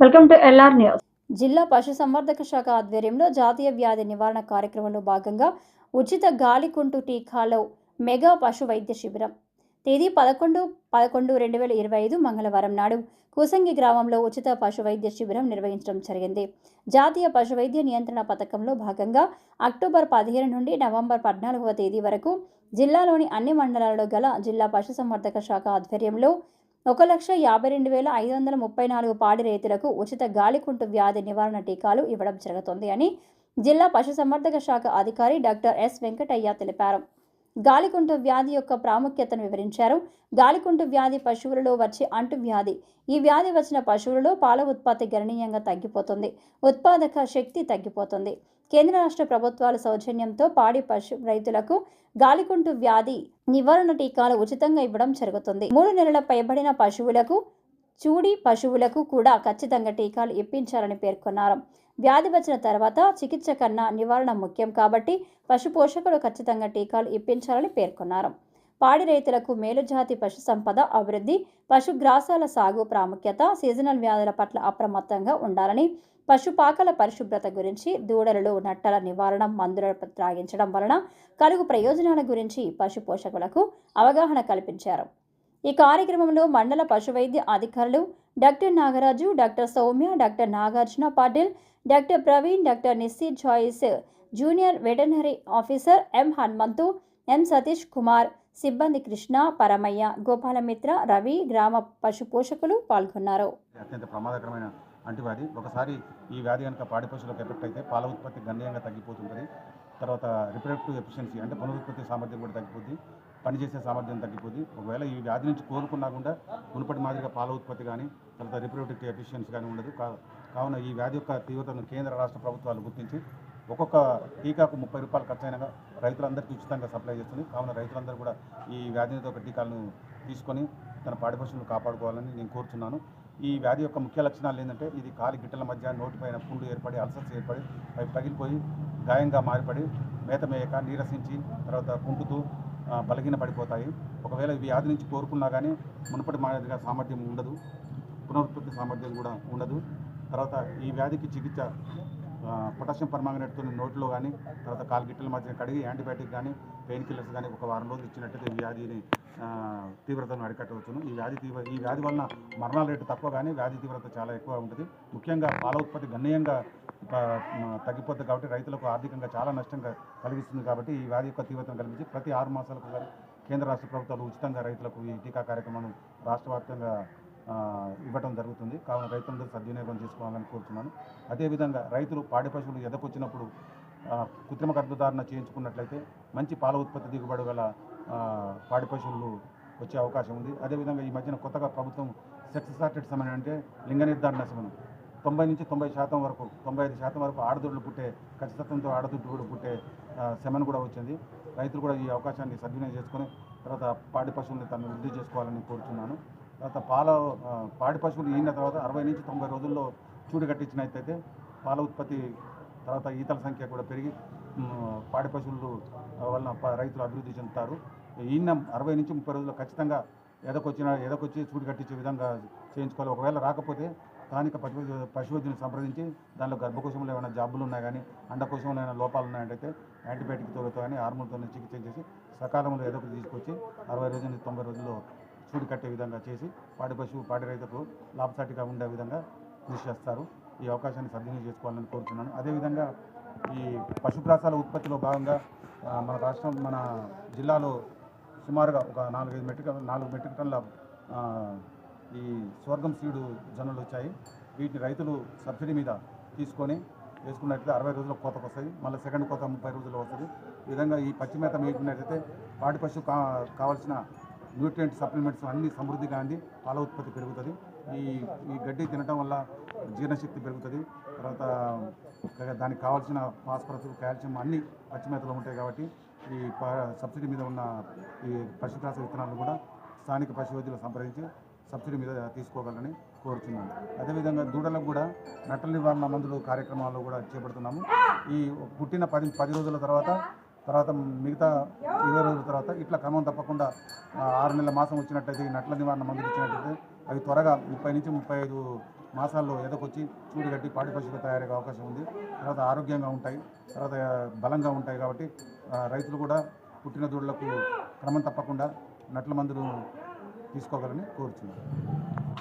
Welcome to LR news. జిల్లా పశుసంవర్ధక శాఖ ఆధ్వర్యంలో జాతీయ వ్యాధి నివారణ కార్యక్రమంలో భాగంగా ఉచిత గాలికుంటు టీకాలో మెగా పశు వైద్య శిబిరం తేదీ 11/11/2025 మంగళవారం నాడు కూసంగి గ్రామంలో ఉచిత పశు వైద్య శిబిరం నిర్వహించడం జరిగింది. జాతీయ పశు వైద్య నియంత్రణ పథకంలో భాగంగా అక్టోబర్ 15 నుండి నవంబర్ 14వ తేదీ వరకు జిల్లాలోని అన్ని మండలాలలో గల జిల్లా పశుసంవర్ధక శాఖ ఆధ్వర్యంలో 1,52,534 పాడి రైతులకు ఉచిత గాలికుంటు వ్యాధి నివారణ టీకాలు ఇవ్వడం జరుగుతుంది అని జిల్లా పశుసంవర్ధక శాఖ అధికారి డాక్టర్ ఎస్ వెంకటయ్య తెలిపారు. గాలికుంటు వ్యాధి యొక్క ప్రాముఖ్యతను వివరించారు. గాలికుంటు వ్యాధి పశువులలో వచ్చే అంటువ్యాధి. ఈ వ్యాధి వచ్చిన పశువులలో పాల ఉత్పత్తి గణనీయంగా తగ్గిపోతుంది, ఉత్పాదక శక్తి తగ్గిపోతుంది. కేంద్ర రాష్ట్ర ప్రభుత్వాల సౌజన్యంతో పాడి పశు రైతులకు గాలికుంటు వ్యాధి నివారణ టీకాలు ఉచితంగా ఇవ్వడం జరుగుతుంది. 3 నెలల పైబడిన పశువులకు, చూడి పశువులకు కూడా ఖచ్చితంగా టీకాలు ఇప్పించాలని పేర్కొన్నారు. వ్యాధి వచ్చిన తర్వాత చికిత్స కన్నా నివారణ ముఖ్యం కాబట్టి పశు పోషకులు ఖచ్చితంగా టీకాలు ఇప్పించాలని పేర్కొన్నారు. పాడి రైతులకు మేలుజాతి పశు సంపద అభివృద్ధి, పశుగ్రాసాల సాగు ప్రాముఖ్యత, సీజనల్ వ్యాధుల పట్ల అప్రమత్తంగా ఉండాలని, పశుపాకల పరిశుభ్రత గురించి, దూడలలో నట్టల నివారణ మందుల త్రాగించడం వలన కలుగు ప్రయోజనాల గురించి పశు పోషకులకు అవగాహన కల్పించారు. ఈ కార్యక్రమంలో మండల పశువైద్య అధికారులు doctor Nagaraju, doctor Soumya, doctor Nagarjuna Patil, doctor Praveen, doctor Nissi Joyce, junior veterinary officer M Hanumanthu, M Satish Kumar, సిబ్బంది కృష్ణ, పరమయ్య, గోపాలమిత్ర, రవి, గ్రామ పశు పోషకులు పాల్గొన్నారు. అత్యంత ప్రమాదకరమైన అంటువ్యాధి. ఒకసారి ఈ వ్యాధి కనుక పాడి పశువులకు ఎఫెక్ట్ అయితే పాల ఉత్పత్తి గణనీయంగా తగ్గిపోతుంటుంది. తర్వాత రిప్రొడక్టివ్ ఎఫిషియన్సీ అంటే పునరుత్పత్తి సామర్థ్యం కూడా తగ్గిపోద్ది, పనిచేసే సామర్థ్యం తగ్గిపోద్ది. ఒకవేళ ఈ వ్యాధి నుంచి కోలుకున్నా కూడా మునుపటి మాదిరిగా పాల ఉత్పత్తి కానీ తర్వాత రిప్రొడక్టివ్ ఎఫిషియన్సీ కానీ ఉండదు. కావున ఈ వ్యాధి యొక్క తీవ్రతను కేంద్ర రాష్ట్ర ప్రభుత్వాలు గుర్తించి ఒక్కొక్క టీకాకు 30 రూపాయలు ఖర్చు అయినా రైతులందరికీ ఉచితంగా సప్లై చేస్తుంది. కావున రైతులందరూ కూడా ఈ వ్యాధి ఒక టీకాలను తీసుకొని తన పాడి పశువులను కాపాడుకోవాలని నేను కోరుతున్నాను. ఈ వ్యాధి యొక్క ముఖ్య లక్షణాలు ఏంటంటే ఇది కాలి గిట్టల మధ్య నోటిపైన పుండు ఏర్పడి అల్సర్స్ ఏర్పడి పగిలిపోయి గాయంగా మారిపడి మేత మేయక నీరసించి తర్వాత కుంటుతూ బలహీన పడిపోతాయి. ఒకవేళ ఈ వ్యాధి నుంచి కోరుకున్నా కానీ మునుపటి మాదిరిగా సామర్థ్యం ఉండదు, పునరుత్పత్తి సామర్థ్యం కూడా ఉండదు. తర్వాత ఈ వ్యాధికి చికిత్స పొటాషియం పర్మాంగనేట్తో నోట్లో కానీ తర్వాత కాలు గిట్టల మధ్య కడిగి యాంటీబయాటిక్ కానీ పెయిన్ కిల్లర్స్ కానీ ఒక వారం రోజులు ఇచ్చినట్టయితే ఈ వ్యాధిని తీవ్రతను అరికట్టవచ్చును. ఈ వ్యాధి వలన మరణాల రేటు తక్కువ కానీ వ్యాధి తీవ్రత చాలా ఎక్కువ ఉంటుంది. ముఖ్యంగా పాల ఉత్పత్తి గణనీయంగా తగ్గిపోతుంది కాబట్టి రైతులకు ఆర్థికంగా చాలా నష్టం కలిగిస్తుంది. కాబట్టి ఈ వ్యాధి యొక్క తీవ్రతను కల్పించి ప్రతి 6 మాసాలకు ఒకసారి కేంద్ర రాష్ట్ర ప్రభుత్వాలు ఉచితంగా రైతులకు ఈ టీకా కార్యక్రమాన్ని రాష్ట్ర వ్యాప్తంగా ఇవ్వడం జరుగుతుంది. కావున రైతులందరూ సద్వినియోగం చేసుకోవాలని కోరుతున్నాను. అదేవిధంగా రైతులు పాడి పశువులు ఎదకొచ్చినప్పుడు కృత్రిమ గర్భధారణ చేయించుకున్నట్లయితే మంచి పాల ఉత్పత్తి దిగుబడి గల పాడి పశువులు వచ్చే అవకాశం ఉంది. అదేవిధంగా ఈ మధ్యన కొత్తగా ప్రభుత్వం సెక్స్ అసార్టెడ్ సెమెన్ అంటే లింగ నిర్ధారణ సెమెన్ 90 నుంచి 90% వరకు 95% వరకు ఆడదొడ్లు పుట్టే ఖచ్చితత్వంతో ఆడదొడ్లు పుట్టే సెమెన్ కూడా వచ్చింది. రైతులు కూడా ఈ అవకాశాన్ని సద్వినియోగం చేసుకొని తర్వాత పాడి పశువుల్ని తను వృద్ధి చేసుకోవాలని కోరుతున్నాను. తర్వాత పాడి పశువులు ఈన తర్వాత 60 నుంచి 90 రోజుల్లో చూడు కట్టించినట్టయితే పాల ఉత్పత్తి తర్వాత ఈతల సంఖ్య కూడా పెరిగి పాడి పశువులు వలన రైతులు అభివృద్ధి చెందుతారు. ఈయన 60 నుంచి 30 రోజుల్లో ఖచ్చితంగా ఎదకొచ్చి చూడు కట్టించే విధంగా చేయించుకోవాలి. ఒకవేళ రాకపోతే స్థానిక పశువైద్యుని సంప్రదించి దానిలో గర్భకోశంలో ఏమైనా జబ్బులు ఉన్నాయి కానీ అండకోశంలో ఏమైనా లోపాలు ఉన్నాయంటే యాంటీబయాటిక్తో కానీ హార్మోన్తో చికిత్స చేసి సకాలంలో ఎదకు తీసుకొచ్చి 60 రోజుల నుంచి 90 రోజుల్లో చూడు కట్టే విధంగా చేసి పాడి రైతులకు లాభసాటిగా ఉండే విధంగా కృషి చేస్తారు. ఈ అవకాశాన్ని సద్వినియోగం చేసుకోవాలని కోరుతున్నాను. అదేవిధంగా ఈ పశుగ్రాసాల ఉత్పత్తిలో భాగంగా మన జిల్లాలో సుమారుగా ఒక 4 మెట్రిక్ టన్నుల ఈ స్వర్గం సీడు జొన్నలు వచ్చాయి. వీటిని రైతులు సబ్సిడీ మీద తీసుకొని వేసుకున్నట్లయితే 60 రోజుల్లో కోతకు వస్తాయి. మళ్ళీ సెకండ్ కోత 30 రోజుల్లో వస్తుంది. ఈ విధంగా ఈ పచ్చి మేత మేకున్నట్లయితే పాడి పశువు కావాల్సిన న్యూట్రియంట్ సప్లిమెంట్స్ అన్నీ సమృద్ధిగా అంది పాల ఉత్పత్తి పెరుగుతుంది. ఈ గడ్డి తినడం వల్ల జీర్ణశక్తి పెరుగుతుంది. తర్వాత దానికి కావాల్సిన ఫాస్ఫరస్, కాల్షియం అన్నీ పచ్చి మేతలో ఉంటాయి. కాబట్టి ఈ సబ్సిడీ మీద ఉన్న ఈ పశుగ్రాస విత్తనాలను కూడా స్థానిక పశువైద్యులు సంప్రదించి సబ్సిడీ మీద తీసుకోగలని కోరుతున్నాను. అదేవిధంగా దూడలకు కూడా నట్టల నివారణ మందులు కార్యక్రమాలు కూడా చేపడుతున్నాము. ఈ పుట్టిన 10 రోజుల తర్వాత మిగతా 20 రోజుల తర్వాత ఇట్లా క్రమం తప్పకుండా 6 నెలల మాసం వచ్చినట్టయితే ఈ నట్ల నివారణ మందులు ఇచ్చినట్టయితే అవి త్వరగా 30 నుంచి 35 మాసాల్లో ఎదకొచ్చి చూడు కట్టి పాడి పశువులు తయారయ్యే అవకాశం ఉంది. తర్వాత ఆరోగ్యంగా ఉంటాయి, తర్వాత బలంగా ఉంటాయి. కాబట్టి రైతులు కూడా పుట్టిన దూడలకు క్రమం తప్పకుండా నట్ల మందులు తీసుకోగలని కోరుచున్నారు.